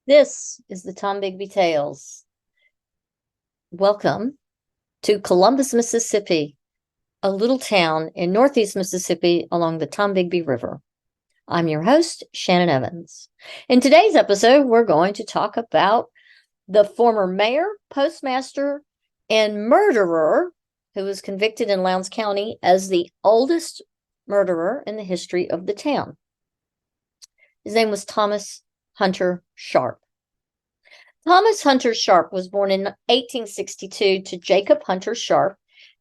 This is the Tom Bigby Tales. Welcome to Columbus, Mississippi, a little town in northeast Mississippi along the Tom Bigby River. I'm your host, Shannon Evans. In today's episode, we're going to talk about the former mayor, postmaster, and murderer who was convicted in Lowndes County as the oldest murderer in the history of the town. His name was Thomas Hunter Sharp. Thomas Hunter Sharp was born in 1862 to Jacob Hunter Sharp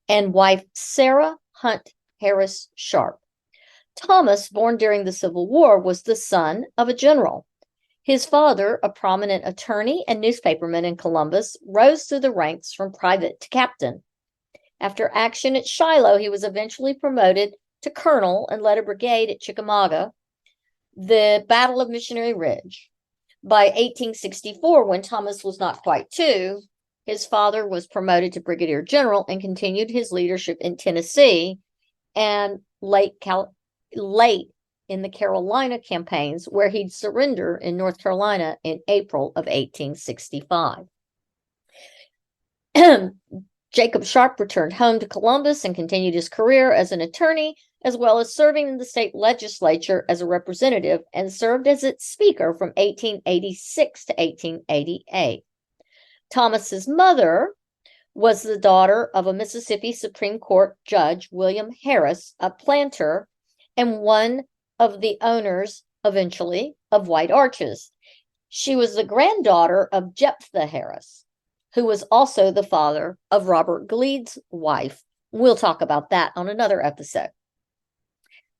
and wife Sarah Hunt Harris Sharp. Thomas, born during the Civil War, was the son of a general. His father, a prominent attorney and newspaperman in Columbus, rose through the ranks from private to captain. After action at Shiloh, he was eventually promoted to colonel and led a brigade at Chickamauga, the Battle of Missionary Ridge. By 1864, when Thomas was not quite two, his father was promoted to brigadier general and continued his leadership in Tennessee and late in the Carolina campaigns, where he'd surrender in North Carolina in April of 1865. Jacob Sharp returned home to Columbus and continued his career as an attorney, as well as serving in the state legislature as a representative, and served as its speaker from 1886 to 1888. Thomas's mother was the daughter of a Mississippi Supreme Court judge, William Harris, a planter, and one of the owners, eventually, of White Arches. She was the granddaughter of Jephthah Harris, who was also the father of Robert Gleed's wife. We'll talk about that on another episode.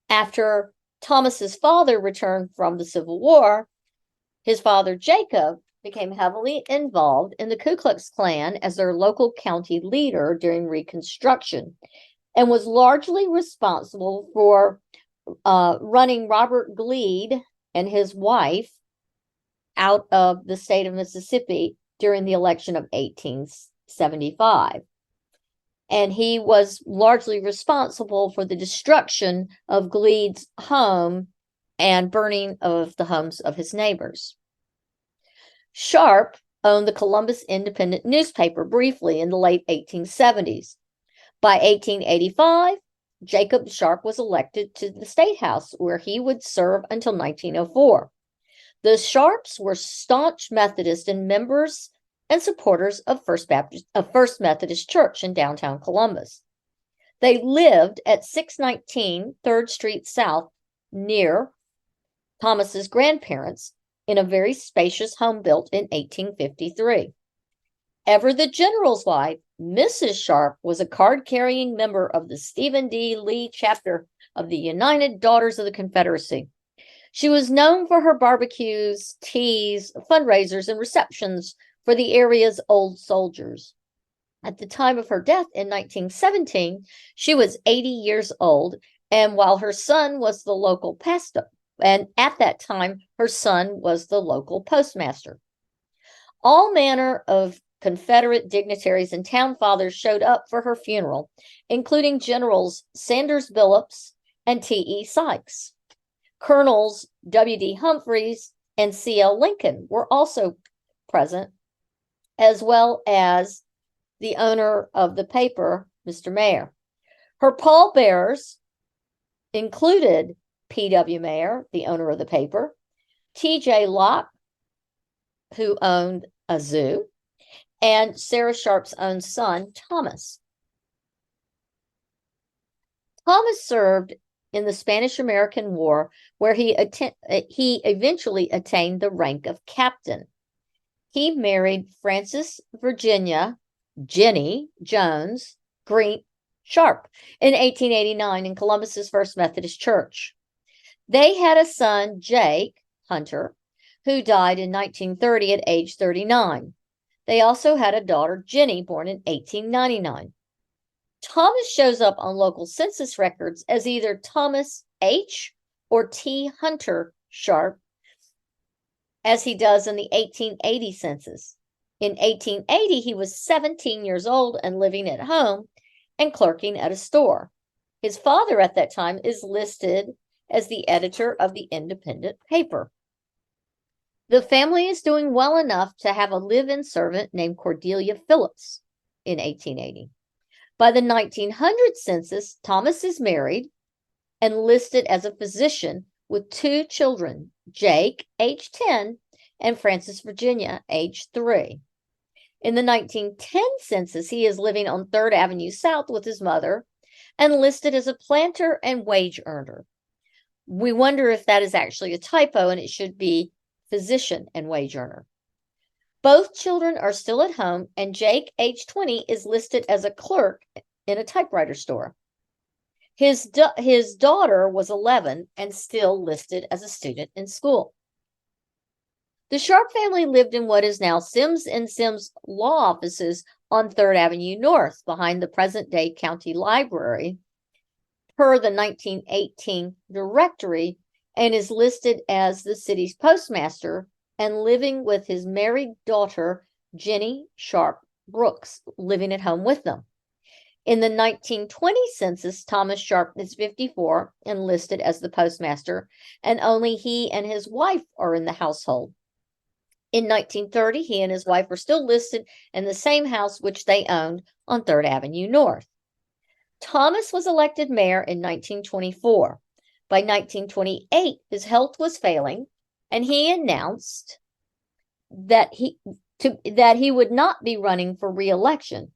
After Thomas's father returned from the Civil War, his father Jacob became heavily involved in the Ku Klux Klan as their local county leader during Reconstruction, and was largely responsible for running Robert Gleed and his wife out of the state of Mississippi during the election of 1875. And he was largely responsible for the destruction of Gleed's home and burning of the homes of his neighbors. Sharp owned the Columbus Independent newspaper briefly in the late 1870s. By 1885, Jacob Sharp was elected to the State House, where he would serve until 1904. The Sharps were staunch Methodists and members and supporters of First Methodist Church in downtown Columbus. They lived at 619 3rd Street South, near Thomas's grandparents, in a very spacious home built in 1853. Ever the general's wife, Mrs. Sharp, was a card-carrying member of the Stephen D. Lee chapter of the United Daughters of the Confederacy. She was known for her barbecues, teas, fundraisers, and receptions for the area's old soldiers. At the time of her death in 1917, she was 80 years old, and while her son was the local pastor, and at that time, her son was the local postmaster. All manner of Confederate dignitaries and town fathers showed up for her funeral, including Generals Sanders Billups and T.E. Sykes. Colonels W.D. Humphreys and C.L. Lincoln were also present, as well as the owner of the paper, Mr. Mayer. Her pallbearers included P.W. Mayer, the owner of the paper, T.J. Locke, who owned a zoo, and Sarah Sharp's own son, Thomas. Thomas served in the Spanish-American War, where he eventually attained the rank of captain. He married Frances Virginia Jenny Jones Green Sharp in 1889 in Columbus's First Methodist Church. They had a son, Jake Hunter, who died in 1930 at age 39. They also had a daughter, Jenny, born in 1899. Thomas shows up on local census records as either Thomas H. or T. Hunter Sharp, as he does in the 1880 census. In 1880, he was 17 years old and living at home and clerking at a store. His father at that time is listed as the editor of the independent paper. The family is doing well enough to have a live-in servant named Cordelia Phillips in 1880. By the 1900 census, Thomas is married and listed as a physician with 2 children, Jake, age 10, and Frances Virginia, age 3. In the 1910 census, he is living on 3rd Avenue South with his mother and listed as a planter and wage earner. We wonder if that is actually a typo and it should be physician and wage earner. Both children are still at home, and Jake, age 20, is listed as a clerk in a typewriter store. His daughter was 11 and still listed as a student in school. The Sharp family lived in what is now Sims and Sims law offices on 3rd Avenue North, behind the present-day county library, per the 1918 directory, and is listed as the city's postmaster and living with his married daughter, Jenny Sharp Brooks, living at home with them. In the 1920 census, Thomas Sharp is 54 and listed as the postmaster, and only he and his wife are in the household. In 1930, he and his wife were still listed in the same house which they owned on 3rd Avenue North. Thomas was elected mayor in 1924. By 1928, his health was failing, and he announced that he would not be running for re-election.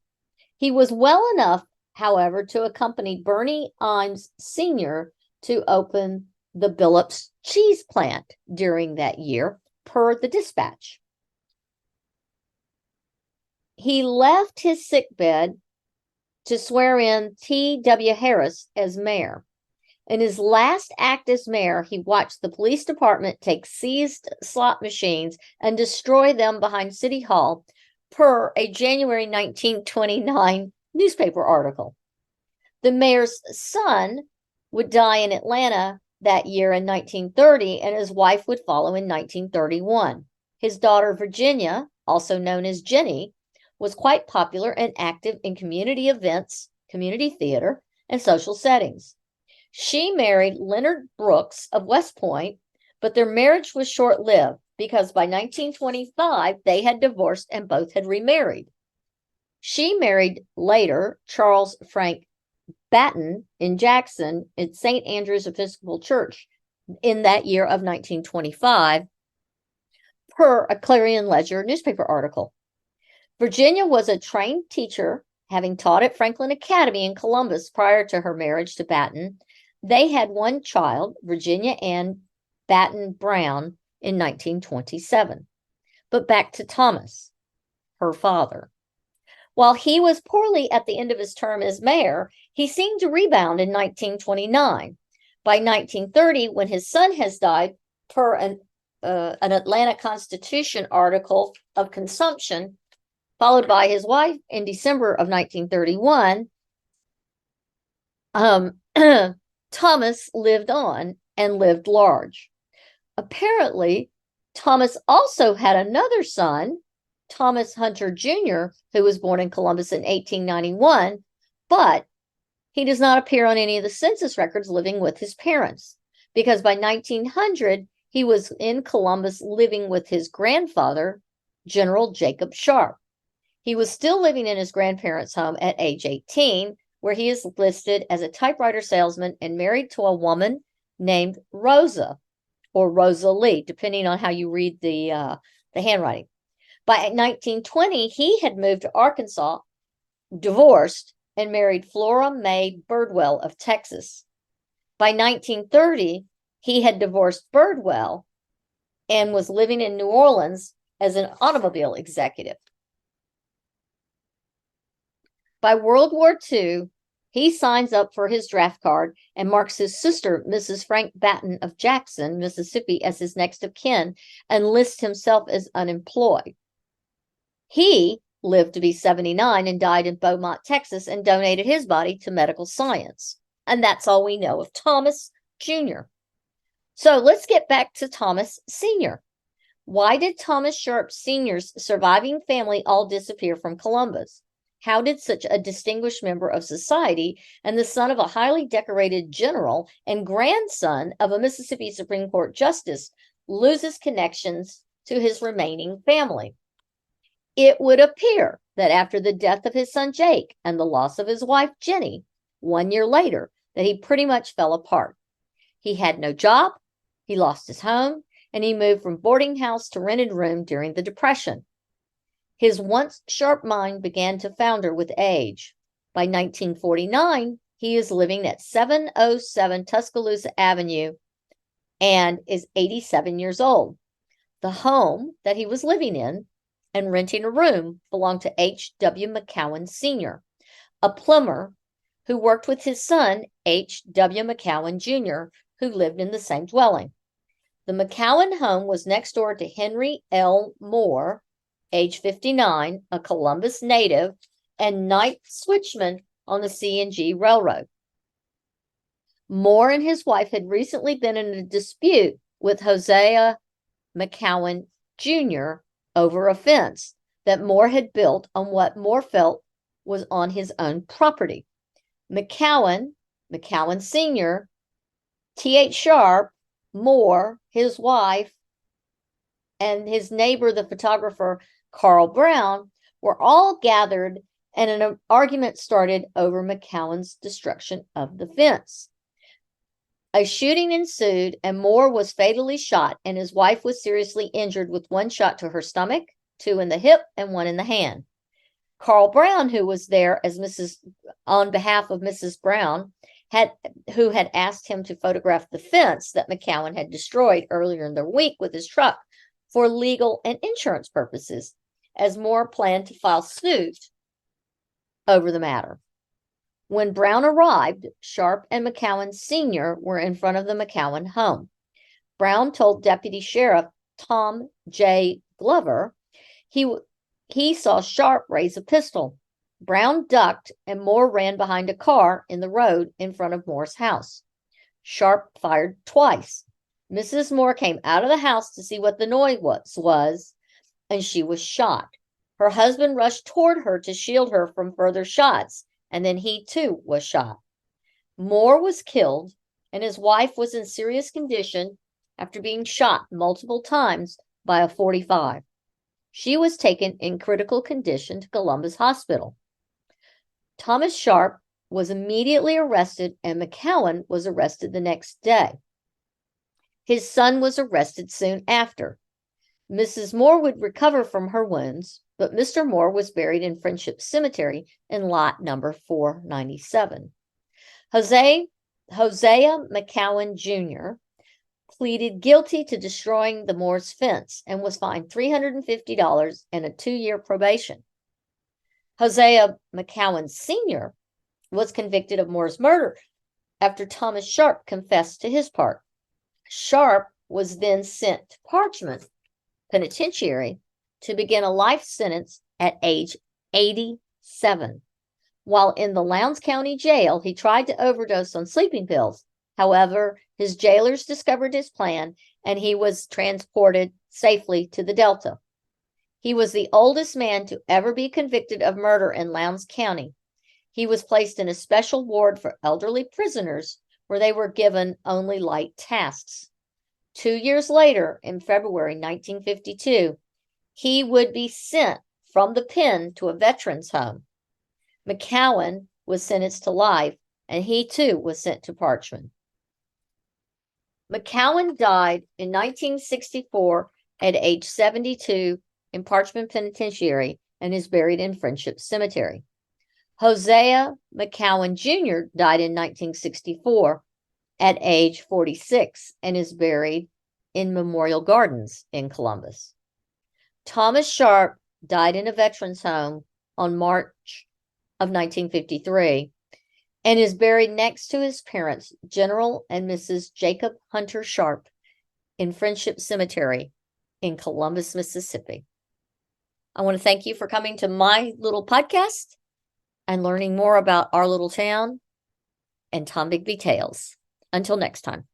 He was well enough, however, to accompany Bernie Imes Sr. to open the Billups cheese plant during that year, per the dispatch. He left his sickbed to swear in T.W. Harris as mayor. In his last act as mayor, he watched the police department take seized slot machines and destroy them behind City Hall, per a January 1929 newspaper article. The mayor's son would die in Atlanta that year in 1930, and his wife would follow in 1931. His daughter, Virginia, also known as Jenny, was quite popular and active in community events, community theater, and social settings. She married Leonard Brooks of West Point, but their marriage was short-lived because by 1925, they had divorced and both had remarried. She married later Charles Frank Batten in Jackson at St. Andrew's Episcopal Church in that year of 1925, per a Clarion Ledger newspaper article. Virginia was a trained teacher, having taught at Franklin Academy in Columbus prior to her marriage to Batten. They had one child, Virginia Ann Batten Brown, in 1927. But back to Thomas, her father. While he was poorly at the end of his term as mayor, he seemed to rebound in 1929. By 1930, when his son has died, per an Atlanta Constitution article of consumption, followed by his wife in December of 1931, Thomas lived on and lived large. Apparently, Thomas also had another son, Thomas Hunter Jr., who was born in Columbus in 1891, but he does not appear on any of the census records living with his parents, because by 1900, he was in Columbus living with his grandfather, General Jacob Sharp. He was still living in his grandparents' home at age 18, where he is listed as a typewriter salesman and married to a woman named Rosa, or Rosalie, depending on how you read the handwriting. By 1920, he had moved to Arkansas, divorced, and married Flora Mae Birdwell of Texas. By 1930, he had divorced Birdwell and was living in New Orleans as an automobile executive. By World War II, he signs up for his draft card and marks his sister, Mrs. Frank Batten of Jackson, Mississippi, as his next of kin and lists himself as unemployed. He lived to be 79 and died in Beaumont, Texas, and donated his body to medical science. And that's all we know of Thomas Jr. So let's get back to Thomas Sr. Why did Thomas Sharp Sr.'s surviving family all disappear from Columbus? How did such a distinguished member of society and the son of a highly decorated general and grandson of a Mississippi Supreme Court justice lose his connections to his remaining family. It would appear that after the death of his son Jake and the loss of his wife Jenny 1 year later, that he pretty much fell apart. He had no job, he lost his home, and he moved from boarding house to rented room during the Depression. His once sharp mind began to founder with age. By 1949, he is living at 707 Tuscaloosa Avenue and is 87 years old. The home that he was living in and renting a room belonged to H.W. McCowan Sr., a plumber who worked with his son, H.W. McCowan Jr., who lived in the same dwelling. The McCowan home was next door to Henry L. Moore, age 59, a Columbus native and night switchman on the C&G Railroad. Moore and his wife had recently been in a dispute with Hosea McCowan Jr. over a fence that Moore had built on what Moore felt was on his own property. McCowan Sr., T.H. Sharp, Moore, his wife, and his neighbor, the photographer Carl Brown, were all gathered, and an argument started over McCowan's destruction of the fence. A shooting ensued, and Moore was fatally shot, and his wife was seriously injured with 1 shot to her stomach, 2 in the hip, and 1 in the hand. Carl Brown, who was there on behalf of Mrs. Brown, who had asked him to photograph the fence that McCowan had destroyed earlier in the week with his truck for legal and insurance purposes, as Moore planned to file suit over the matter. When Brown arrived, Sharp and McCowan Sr. were in front of the McCowan home. Brown told Deputy Sheriff Tom J. Glover he saw Sharp raise a pistol. Brown ducked, and Moore ran behind a car in the road in front of Moore's house. Sharp fired twice. Mrs. Moore came out of the house to see what the noise was, and she was shot. Her husband rushed toward her to shield her from further shots, and then he too was shot. Moore was killed, and his wife was in serious condition after being shot multiple times by a .45. She was taken in critical condition to Columbus Hospital. Thomas Sharp was immediately arrested, and McCowan was arrested the next day. His son was arrested soon after. Mrs. Moore would recover from her wounds, but Mr. Moore was buried in Friendship Cemetery in lot number 497. Hosea McCowan Jr. pleaded guilty to destroying the Moore's fence and was fined $350 and a 2-year probation. Hosea McCowan Sr. was convicted of Moore's murder after Thomas Sharp confessed to his part. Sharp was then sent to Parchman Penitentiary to begin a life sentence at age 87. While in the Lowndes County Jail, he tried to overdose on sleeping pills. However, his jailers discovered his plan, and he was transported safely to the Delta. He was the oldest man to ever be convicted of murder in Lowndes County. He was placed in a special ward for elderly prisoners where they were given only light tasks. 2 years later, in February 1952, he would be sent from the pen to a veterans' home. McCowan was sentenced to life, and he too was sent to Parchman. McCowan died in 1964 at age 72 in Parchman Penitentiary and is buried in Friendship Cemetery. Hosea McCowan Jr. died in 1964 at age 46 and is buried in Memorial Gardens in Columbus. Thomas Sharp died in a veterans home on March of 1953 and is buried next to his parents, General and Mrs. Jacob Hunter Sharp, in Friendship Cemetery in Columbus, Mississippi. I want to thank you for coming to my little podcast and learning more about our little town and Tom Bigby Tales. Until next time.